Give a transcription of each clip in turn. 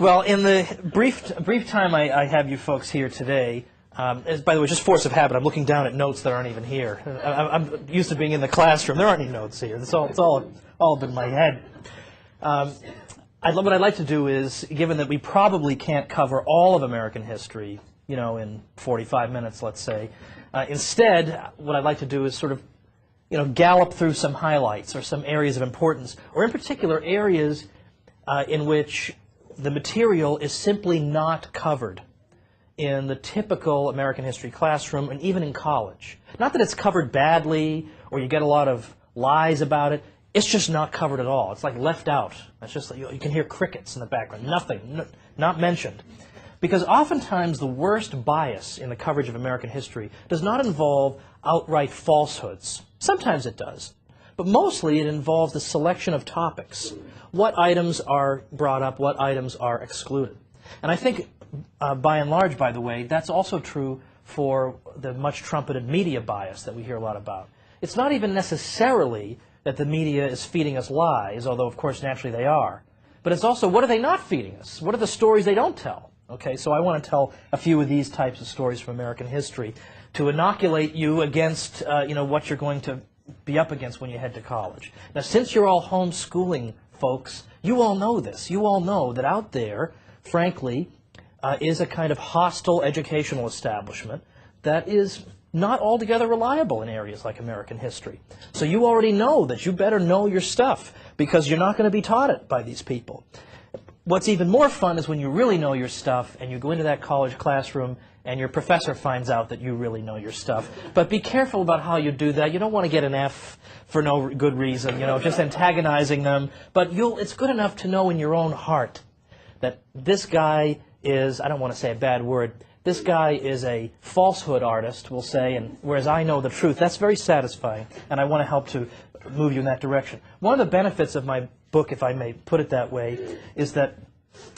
Well, in the brief time I have you folks here today, as, by the way, just force of habit, I'm looking down at notes that aren't even here. I'm used to being in the classroom. There aren't any notes here. It's all up in my head. What I'd like to do is, given that we probably can't cover all of American history, in 45 minutes, let's say, instead, what I'd like to do is sort of, gallop through some highlights or some areas of importance, or in particular areas in which the material is simply not covered in the typical American history classroom and even in college. Not that it's covered badly or you get a lot of lies about it. It's just not covered at all. It's like left out. It's just like you can hear crickets in the background. Nothing, not mentioned. Because oftentimes the worst bias in the coverage of American history does not involve outright falsehoods. Sometimes it does. But mostly it involves the selection of topics. What items are brought up, what items are excluded. And I think, by and large, by the way, that's also true for the much trumpeted media bias that we hear a lot about. It's not even necessarily that the media is feeding us lies, although of course naturally they are. But it's also, what are they not feeding us? What are the stories they don't tell? Okay, so I want to tell a few of these types of stories from American history to inoculate you against what you're going to be up against when you head to college. Now, since you're all homeschooling folks, you all know this. You all know that out there, frankly, is a kind of hostile educational establishment that is not altogether reliable in areas like American history. So you already know that you better know your stuff because you're not going to be taught it by these people. What's even more fun is when you really know your stuff and you go into that college classroom and your professor finds out that you really know your stuff. But be careful about how you do that. You don't want to get an F for no good reason, just antagonizing them. But it's good enough to know in your own heart that this guy is, I don't want to say a bad word, this guy is a falsehood artist, we'll say, and whereas I know the truth. That's very satisfying, and I want to help to move you in that direction. One of the benefits of my book, if I may put it that way, is that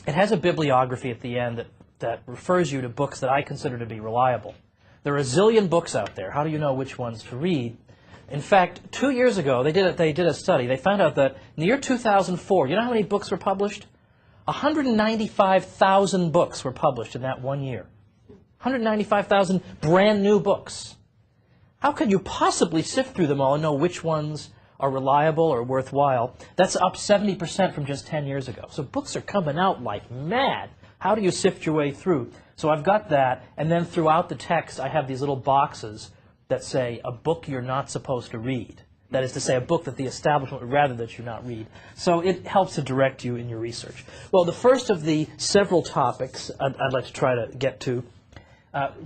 it has a bibliography at the end that refers you to books that I consider to be reliable. There are a zillion books out there. How do you know which ones to read? In fact, 2 years ago, they did a study. They found out that in the year 2004, you know how many books were published? 195,000 books were published in that 1 year. 195,000 brand new books. How can you possibly sift through them all and know which ones are reliable or worthwhile? That's up 70% from just 10 years ago. So books are coming out like mad. How do you sift your way through? So I've got that, and then throughout the text I have these little boxes that say a book you're not supposed to read. That is to say, a book that the establishment would rather that you not read. So it helps to direct you in your research. Well, the first of the several topics I'd like to try to get to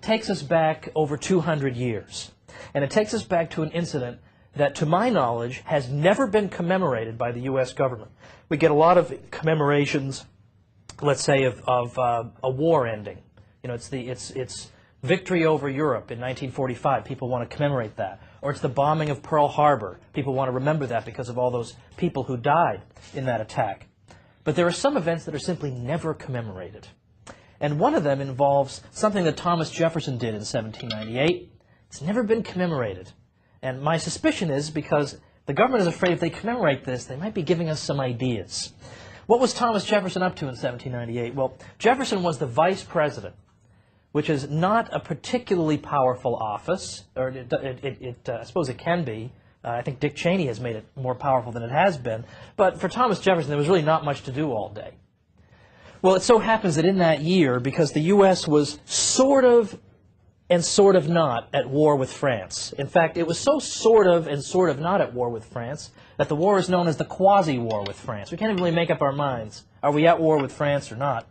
takes us back over 200 years. And it takes us back to an incident that, to my knowledge, has never been commemorated by the U.S. government. We get a lot of commemorations, let's say, of a war ending. It's victory over Europe in 1945. People want to commemorate that. Or it's the bombing of Pearl Harbor. People want to remember that because of all those people who died in that attack. But there are some events that are simply never commemorated. And one of them involves something that Thomas Jefferson did in 1798. It's never been commemorated. And my suspicion is because the government is afraid if they commemorate this, they might be giving us some ideas. What was Thomas Jefferson up to in 1798? Well, Jefferson was the vice president, which is not a particularly powerful office, or I suppose it can be. I think Dick Cheney has made it more powerful than it has been. But for Thomas Jefferson, there was really not much to do all day. Well, it so happens that in that year, because the U.S. was sort of and sort of not at war with France. In fact, it was so sort of and sort of not at war with France that the war is known as the quasi-war with France. We can't even really make up our minds. Are we at war with France or not?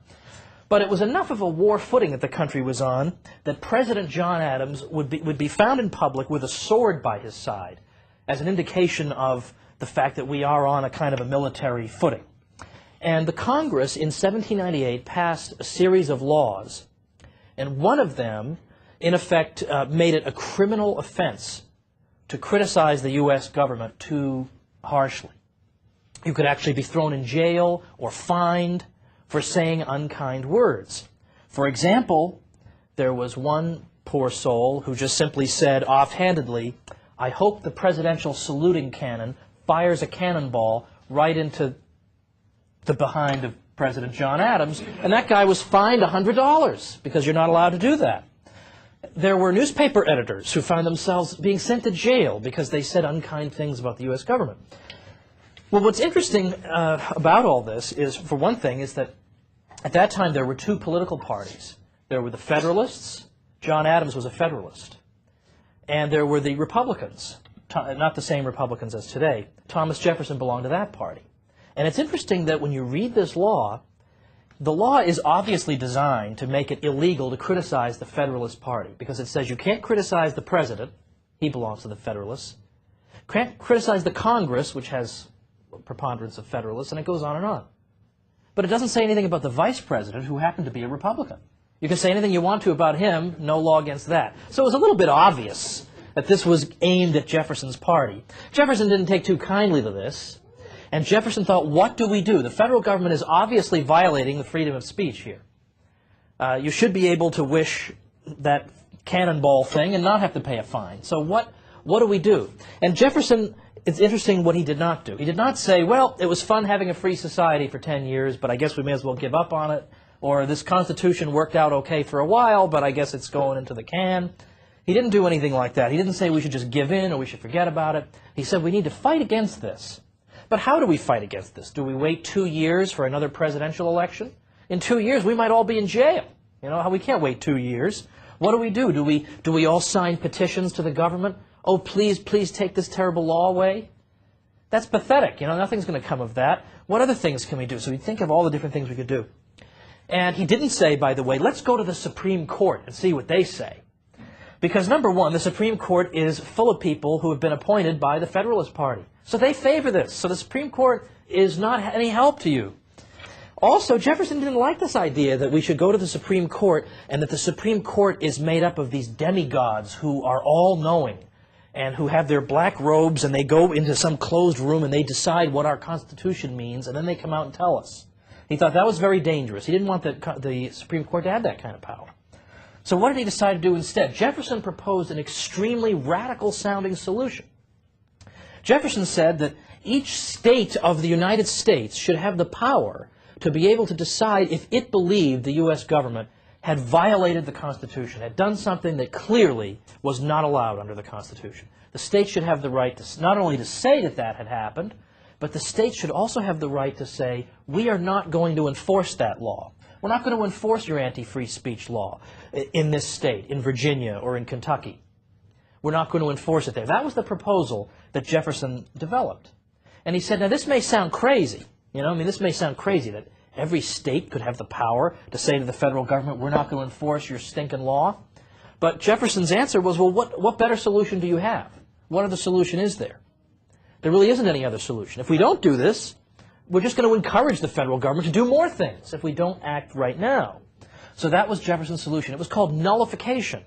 But it was enough of a war footing that the country was on that President John Adams would be found in public with a sword by his side as an indication of the fact that we are on a kind of a military footing. And the Congress in 1798 passed a series of laws, and one of them, in effect, made it a criminal offense to criticize the U.S. government too harshly. You could actually be thrown in jail or fined for saying unkind words. For example, there was one poor soul who just simply said offhandedly, "I hope the presidential saluting cannon fires a cannonball right into the behind of President John Adams, and that guy was fined $100 because you're not allowed to do that. There were newspaper editors who found themselves being sent to jail because they said unkind things about the U.S. government. Well, what's interesting about all this is, for one thing, is that at that time there were two political parties. There were the Federalists. John Adams was a Federalist. And there were the Republicans, not the same Republicans as today. Thomas Jefferson belonged to that party. And it's interesting that when you read this law, the law is obviously designed to make it illegal to criticize the Federalist Party, because it says you can't criticize the President, he belongs to the Federalists, can't criticize the Congress, which has a preponderance of Federalists, and it goes on and on. But it doesn't say anything about the Vice President, who happened to be a Republican. You can say anything you want to about him, no law against that. So it was a little bit obvious that this was aimed at Jefferson's party. Jefferson didn't take too kindly to this. And Jefferson thought, what do we do? The federal government is obviously violating the freedom of speech here. You should be able to wish that cannonball thing and not have to pay a fine. So what do we do? And Jefferson, it's interesting what he did not do. He did not say, well, it was fun having a free society for 10 years, but I guess we may as well give up on it. Or this Constitution worked out okay for a while, but I guess it's going into the can. He didn't do anything like that. He didn't say we should just give in or we should forget about it. He said we need to fight against this. But how do we fight against this? Do we wait 2 years for another presidential election? In 2 years, we might all be in jail. You know, we can't wait 2 years. What do we do? Do we all sign petitions to the government? Oh, please, please take this terrible law away? That's pathetic. You know, nothing's going to come of that. What other things can we do? So we think of all the different things we could do. And he didn't say, by the way, let's go to the Supreme Court and see what they say. Because, number one, the Supreme Court is full of people who have been appointed by the Federalist Party. So they favor this. So the Supreme Court is not any help to you. Also, Jefferson didn't like this idea that we should go to the Supreme Court and that the Supreme Court is made up of these demigods who are all-knowing and who have their black robes and they go into some closed room and they decide what our Constitution means and then they come out and tell us. He thought that was very dangerous. He didn't want the Supreme Court to have that kind of power. So what did he decide to do instead? Jefferson proposed an extremely radical-sounding solution. Jefferson said that each state of the United States should have the power to be able to decide if it believed the U.S. government had violated the Constitution, had done something that clearly was not allowed under the Constitution. The state should have the right to not only to say that that had happened, but the state should also have the right to say, we are not going to enforce that law. We're not going to enforce your anti-free speech law in this state, in Virginia or in Kentucky. We're not going to enforce it there. That was the proposal that Jefferson developed. And he said, now this may sound crazy. You know, I mean, this may sound crazy that every state could have the power to say to the federal government, we're not going to enforce your stinking law. But Jefferson's answer was, well, what better solution do you have? What other solution is there? There really isn't any other solution. If we don't do this, we're just going to encourage the federal government to do more things if we don't act right now. So that was Jefferson's solution. It was called nullification.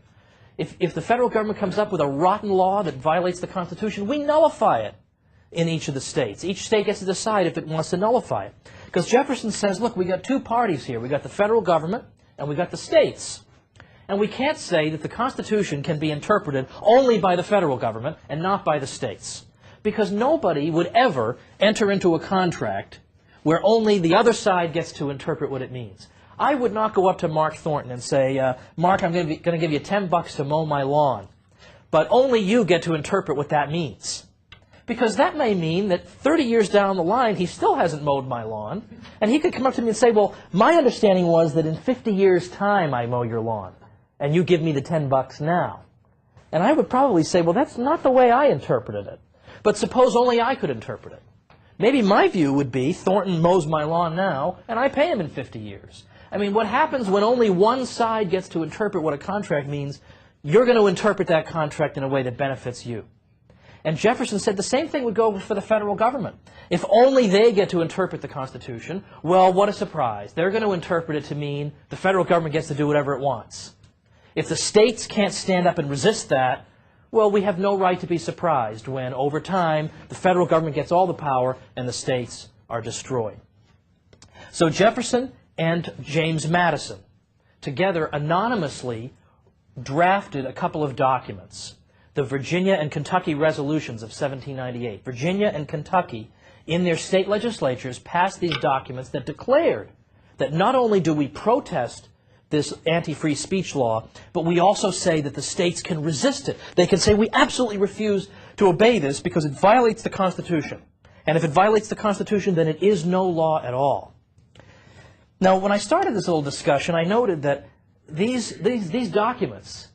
If the federal government comes up with a rotten law that violates the Constitution, we nullify it in each of the states. Each state gets to decide if it wants to nullify it. Because Jefferson says, look, we got two parties here. We got the federal government and we got the states. And we can't say that the Constitution can be interpreted only by the federal government and not by the states. Because nobody would ever enter into a contract where only the other side gets to interpret what it means. I would not go up to Mark Thornton and say, Mark, I'm going to give you $10 to mow my lawn, but only you get to interpret what that means. Because that may mean that 30 years down the line, he still hasn't mowed my lawn, and he could come up to me and say, well, my understanding was that in 50 years' time I mow your lawn, and you give me the $10 now. And I would probably say, well, that's not the way I interpreted it. But suppose only I could interpret it. Maybe my view would be, Thornton mows my lawn now, and I pay him in 50 years. I mean, what happens when only one side gets to interpret what a contract means? You're going to interpret that contract in a way that benefits you. And Jefferson said the same thing would go for the federal government. If only they get to interpret the Constitution, well, what a surprise. They're going to interpret it to mean the federal government gets to do whatever it wants. If the states can't stand up and resist that, well, we have no right to be surprised when, over time, the federal government gets all the power and the states are destroyed. So Jefferson and James Madison together anonymously drafted a couple of documents, the Virginia and Kentucky resolutions of 1798. Virginia and Kentucky, in their state legislatures, passed these documents that declared that not only do we protest this anti-free speech law, but we also say that the states can resist it. They can say, we absolutely refuse to obey this because it violates the Constitution. And if it violates the Constitution, then it is no law at all. Now, when I started this little discussion, I noted that these documents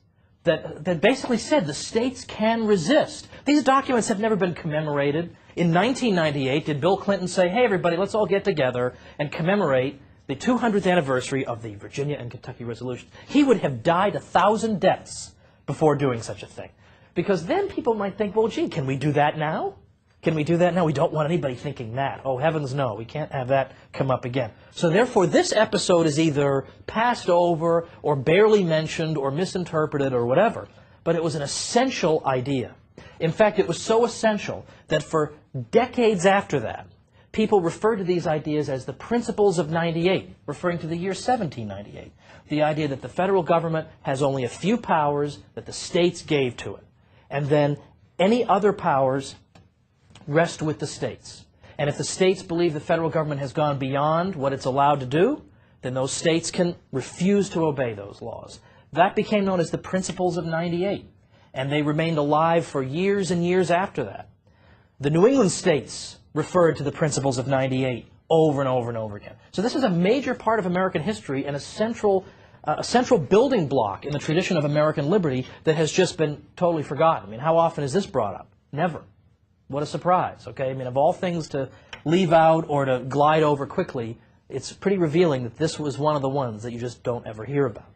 that basically said the states can resist, these documents have never been commemorated. In 1998, did Bill Clinton say, hey, everybody, let's all get together and commemorate the 200th anniversary of the Virginia and Kentucky resolutions? He would have died 1,000 deaths before doing such a thing. Because then people might think, well, gee, can we do that now? Can we do that now? We don't want anybody thinking that. Oh, heavens no, we can't have that come up again. So therefore, this episode is either passed over or barely mentioned or misinterpreted or whatever. But it was an essential idea. In fact, it was so essential that for decades after that, people referred to these ideas as the principles of 98, referring to the year 1798. The idea that the federal government has only a few powers that the states gave to it. And then any other powers rest with the states. And if the states believe the federal government has gone beyond what it's allowed to do, then those states can refuse to obey those laws. That became known as the Principles of 98. And they remained alive for years and years after that. The New England states referred to the Principles of 98 over and over and over again. So this is a major part of American history and a central building block in the tradition of American liberty that has just been totally forgotten. I mean, how often is this brought up? Never. What a surprise, okay? I mean, of all things to leave out or to glide over quickly, it's pretty revealing that this was one of the ones that you just don't ever hear about.